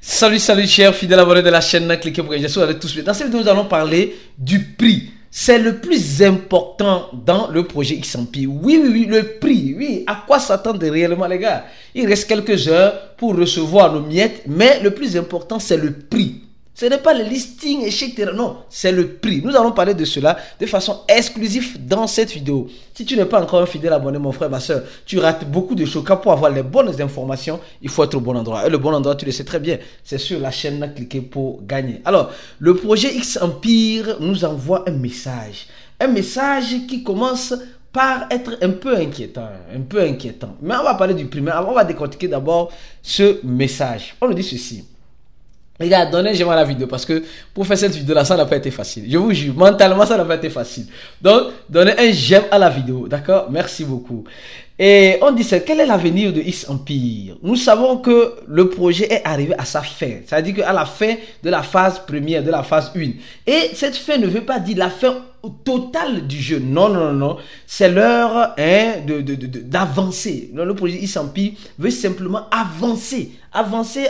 Salut, salut chers fidèles abonnés de la chaîne, cliquez pour que j'espère que vous allez tous bien. Dans cette vidéo, nous allons parler du prix. C'est le plus important dans le projet X-Empire. Oui, le prix. Oui, à quoi s'attendre réellement les gars? Il reste quelques heures pour recevoir nos miettes, mais le plus important c'est le prix. Ce n'est pas le listing, etc. Non, c'est le prix. Nous allons parler de cela de façon exclusive dans cette vidéo. Si tu n'es pas encore un fidèle abonné, mon frère, ma soeur, tu rates beaucoup de choses. Car pour avoir les bonnes informations, il faut être au bon endroit. Et le bon endroit, tu le sais très bien, c'est sur la chaîne cliquez pour gagner. Alors, le projet X-Empire nous envoie un message. Un message qui commence par être un peu inquiétant. Mais on va parler du prix. Mais on va décortiquer d'abord ce message. On nous dit ceci. Les gars, donnez j'aime à la vidéo parce que pour faire cette vidéo là, ça n'a pas été facile. Je vous jure, mentalement, ça n'a pas été facile. Donc, donnez un j'aime à la vidéo, d'accord? Merci beaucoup. Et on dit, quel est l'avenir de X-Empire? Nous savons que le projet est arrivé à sa fin. C'est-à-dire qu'à la fin de la phase première, de la phase 1. Et cette fin ne veut pas dire la fin totale du jeu. Non. C'est l'heure d'avancer. Le projet X-Empire veut simplement avancer. Avancer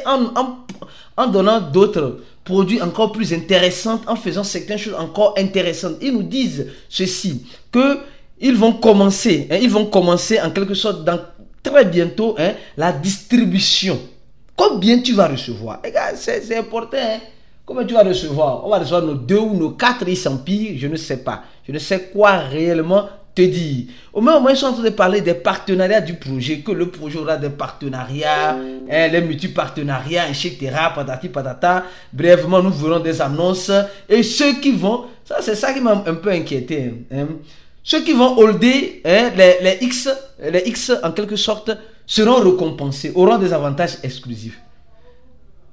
en donnant d'autres produits encore plus intéressants, en faisant certaines choses encore intéressantes. Ils nous disent ceci, que ils vont commencer en quelque sorte dans très bientôt la distribution. Combien tu vas recevoir? Les gars, c'est important. Combien tu vas recevoir? On va recevoir nos 2 ou nos 4 X-Empire, je ne sais pas. Je ne sais quoi réellement te dire. Au même moment, ils sont en train de parler des partenariats du projet, que le projet aura des partenariats, les multi-partenariats, etc. Patati patata. Brièvement, nous verrons des annonces. Et ceux qui vont, ça c'est ça qui m'a un peu inquiété. Ceux qui vont holder les X en quelque sorte seront récompensés, auront des avantages exclusifs.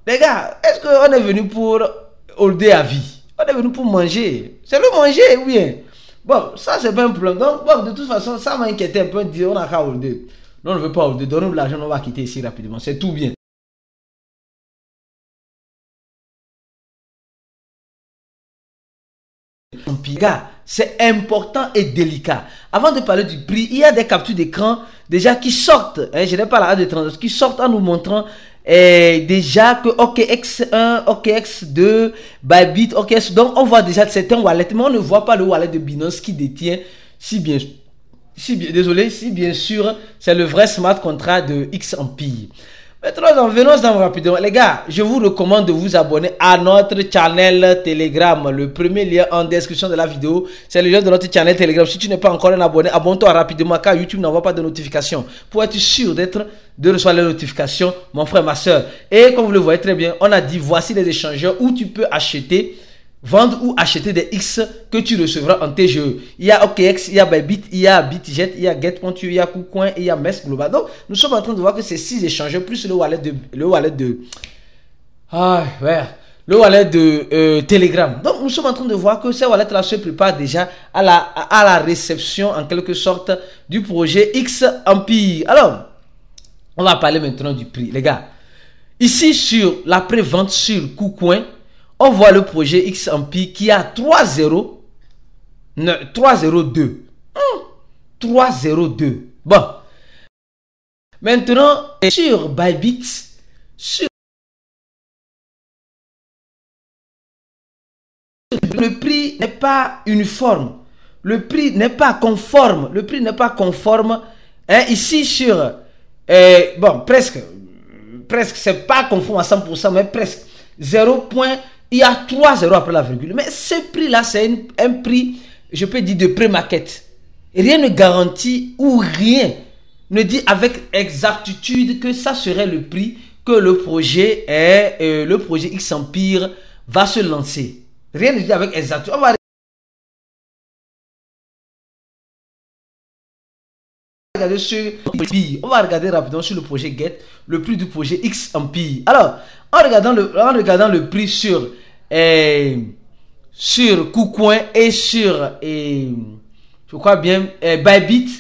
Les gars, est-ce qu'on est venu pour holder à vie? On est venu pour manger. C'est le manger, oui. Bon, ça c'est pas un problème. Donc, bon, de toute façon, ça m'a inquiété un peu. On a qu'à holder. Non, on ne veut pas holder. Donnez-nous l'argent, on va quitter ici rapidement. C'est tout bien. Les gars, c'est important et délicat. Avant de parler du prix, il y a des captures d'écran déjà qui sortent. Je n'ai pas la hâte de transition, qui sortent en nous montrant déjà que OKX1, OKX2, Bybit, OKX. Donc on voit déjà certains wallets, mais on ne voit pas le wallet de Binance qui détient si bien sûr c'est le vrai smart contract de X-Empire. Maintenant, venons-en rapidement. Les gars, je vous recommande de vous abonner à notre channel Telegram. Le premier lien en description de la vidéo, c'est le lien de notre channel Telegram. Si tu n'es pas encore un abonné, abonne-toi rapidement car YouTube n'envoie pas de notifications. Pour être sûr de recevoir les notifications, mon frère, ma soeur. Et comme vous le voyez très bien, on a dit voici les échangeurs où tu peux acheter, vendre ou acheter des X que tu recevras en TGE. Il y a OKX, il y a Bybit, il y a Bitjet, il y a Get.io, il y a KuCoin et il y a MES Global. Donc, nous sommes en train de voir que ces 6 échangeurs plus le wallet de Telegram. Donc, nous sommes en train de voir que ces wallets-là se préparent déjà à la réception en quelque sorte du projet X-Empire. Alors, on va parler maintenant du prix, les gars. Ici, sur la pré-vente sur KuCoin, on voit le projet X-Empire qui a 302. 302. Bon. Maintenant, sur Bybit, le prix n'est pas uniforme. Le prix n'est pas conforme. Ici sur, bon, presque, c'est pas conforme à 100%, mais presque 0. Il y a 3 zéros après la virgule. Mais ce prix-là, c'est un prix, je peux dire, de pré-maquette. Rien ne garantit ou rien ne dit avec exactitude que ça serait le prix que le projet X-Empire va se lancer. Rien ne dit avec exactitude. On va regarder rapidement sur le projet Get, le prix du projet X-Empire. Alors, en regardant le prix sur KuCoin et sur je crois bien Bybit,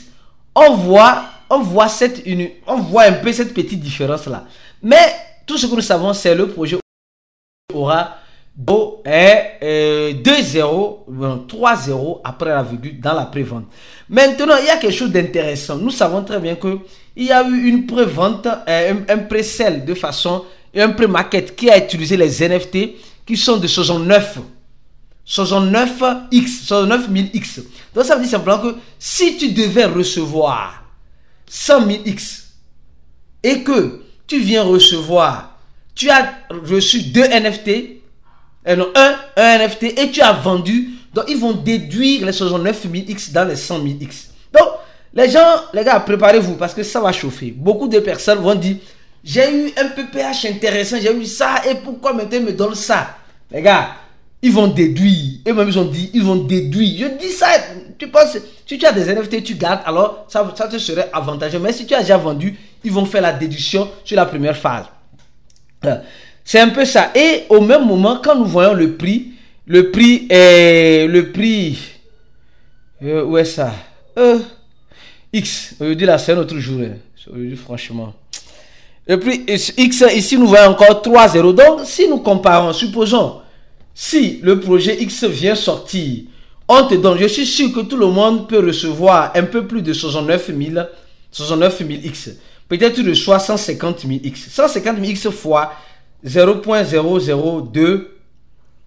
on voit un peu cette petite différence là. Mais tout ce que nous savons, c'est le projet aura 2 0, 3 0 après la virgule dans la prévente. Maintenant, il y a quelque chose d'intéressant. Nous savons très bien que il y a eu une prévente, un pré-sell de façon et un pré-market qui a utilisé les NFT qui sont de 69 000 X. Donc ça veut dire simplement que si tu devais recevoir 100 000 X et que tu viens recevoir, tu as reçu deux NFT, non, un NFT et tu as vendu, donc ils vont déduire les 69 000 X dans les 100 000 X. Donc les gars, préparez-vous parce que ça va chauffer. Beaucoup de personnes vont dire, j'ai eu un PPH intéressant, j'ai eu ça et pourquoi maintenant ils me donnent ça? Les gars, ils vont déduire. Et même ils ont dit, ils vont déduire. Je dis ça, tu penses, si tu as des NFT, tu gardes, alors ça te serait avantageux. Mais si tu as déjà vendu, ils vont faire la déduction sur la première phase. C'est un peu ça. Et au même moment, quand nous voyons le prix, où est ça? X. Aujourd'hui là, c'est un autre jour. Aujourd'hui, franchement. Le prix X, ici, nous voyons encore 3,0. Donc, si nous comparons, supposons, si le projet X vient sortir, on te donne, je suis sûr que tout le monde peut recevoir un peu plus de 69 000 X. Peut-être tu reçois 150 000 X. 150 000 X fois 0.002,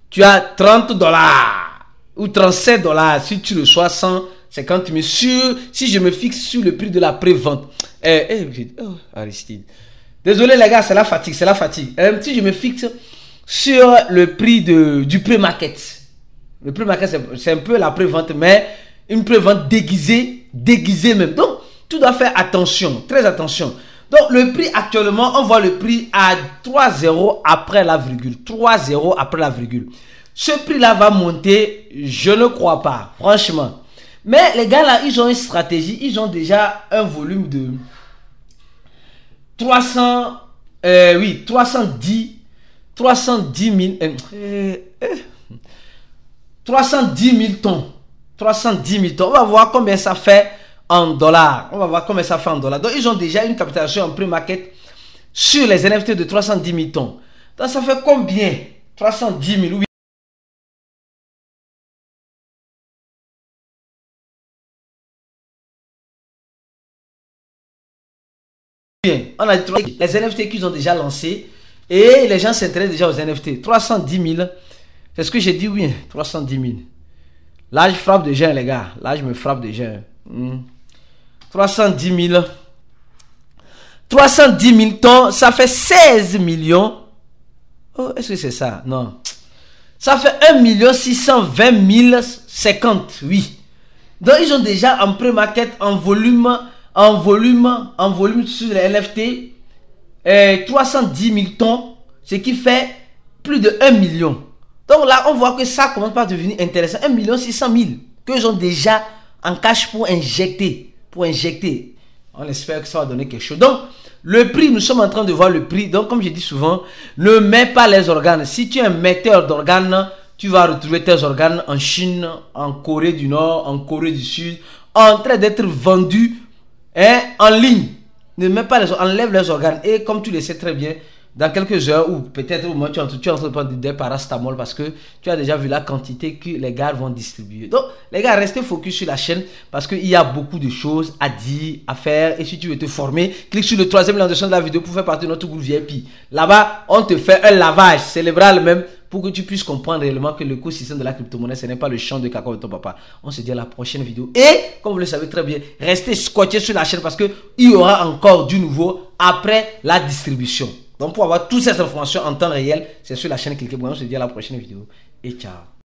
tu as 30 $. Ou 37 $ si tu reçois 150 000 si je me fixe sur le prix de la pré-vente. Aristide. Désolé les gars, c'est la fatigue. Si je me fixe sur le prix du pré-market. Le pré-market, c'est un peu la pré-vente, mais une pré-vente déguisée même. Donc, tu dois faire attention, très attention. Donc, le prix actuellement, on voit le prix à 3,0 après la virgule. 3,0 après la virgule. Ce prix-là va monter, je ne crois pas, franchement. Mais les gars là, ils ont une stratégie, ils ont déjà un volume de 310 000 tonnes. 310 000 tonnes. On va voir combien ça fait en dollars. Donc, ils ont déjà une capitalisation en pré-market sur les NFT de 310 000 tonnes. Donc, ça fait combien? 310 000, oui. Bien, on a les NFT qu'ils ont déjà lancés et les gens s'intéressent déjà aux NFT. 310 000, c'est ce que j'ai dit, oui, 310 000. Là, je frappe déjà, les gars. Là, je me frappe déjà. 310 000. 310 000 tonnes, ça fait 16 millions. Oh, est-ce que c'est ça? Non. Ça fait 1 620 050, oui. Donc, ils ont déjà en pré-market, en volume sur les NFT, 310 000 tonnes, ce qui fait plus de 1 million. Donc là, on voit que ça commence par devenir intéressant. 1 600 000 qu'ils ont déjà en cash pour injecter. On espère que ça va donner quelque chose. Donc, le prix, nous sommes en train de voir le prix. Donc, comme je dis souvent, ne mets pas les organes. Si tu es un metteur d'organes, tu vas retrouver tes organes en Chine, en Corée du Nord, en Corée du Sud, en train d'être vendus en ligne. Ne mets pas enlève les organes. Et comme tu le sais très bien, dans quelques heures ou peut-être au moins tu es en train de prendre des paracétamol parce que tu as déjà vu la quantité que les gars vont distribuer. Donc les gars, restez focus sur la chaîne parce qu'il y a beaucoup de choses à dire, à faire. Et si tu veux te former, clique sur le troisième lien de la vidéo pour faire partie de notre groupe VIP. Là-bas, on te fait un lavage cérébral même pour que tu puisses comprendre réellement que l'écosystème de la crypto-monnaie, ce n'est pas le champ de cacao de ton papa. On se dit à la prochaine vidéo. Et, comme vous le savez très bien, restez scotchés sur la chaîne parce qu'il y aura encore du nouveau après la distribution. Donc, pour avoir toutes ces informations en temps réel, c'est sur la chaîne. Cliquez. On se dit à la prochaine vidéo. Et ciao.